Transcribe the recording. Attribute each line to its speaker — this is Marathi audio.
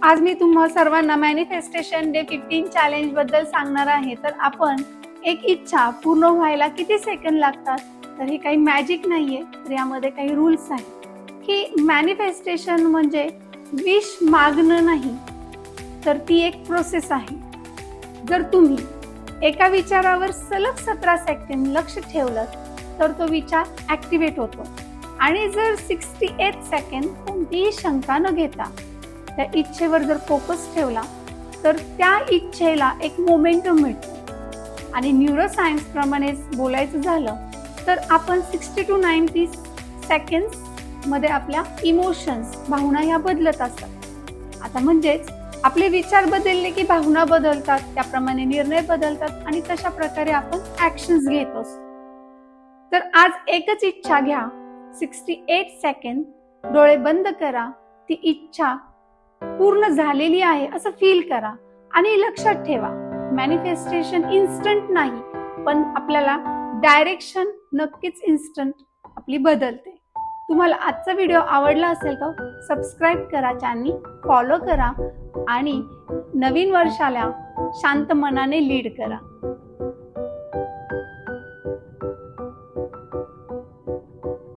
Speaker 1: आज मी तुम्हा सर्वांना मॅनिफेस्टेशन डे 15 चॅलेंज बद्दल सांगणार आहे। तर आपण एक इच्छा पूर्ण व्हायला किती सेकंद लागतात, तर हे काही मॅजिक नाहीये, तर यामध्ये काही रूल्स आहेत की मॅनिफेस्टेशन म्हणजे विश मागणं नाही, तर ती एक प्रोसेस आहे। जर तुम्ही एका विचारावर सलग 17 सेकंद लक्ष ठेवलं तर तो विचार ऍक्टिव्हेट होतो आणि जर 68 सेकंद कोणतीही शंका न घेता त्या इच्छेवर जर फोकस ठेवला तर त्या इच्छेला एक मोमेंटम मिळतो। आणि न्यूरोसायन्स प्रमाणे बोलायचं झालं तर आपण 60 to 90 सेकंड्स मध्ये आपल्या इमोशन्स भावना ह्या बदलत असतात। आता म्हणजेच आपले विचार बदलले की भावना बदलतात, त्याप्रमाणे निर्णय बदलतात आणि तशा प्रकारे आपण ऍक्शन्स घेत असतो। तर आज एकच इच्छा घ्या, 68 सेकंद डोळे बंद करा, ती इच्छा पूर्ण झालेली आहे असं फील करा आणि लक्षात ठेवा, मॅनिफेस्टेशन इन्स्टंट नाही, पण आपल्याला डायरेक्शन नक्कीच इन्स्टंट आपली बदलते। तुम्हाला आजचा व्हिडिओ आवडला असेल तर सबस्क्राईब करा, चॅनल फॉलो करा आणि नवीन वर्षाला शांत मनाने लीड करा।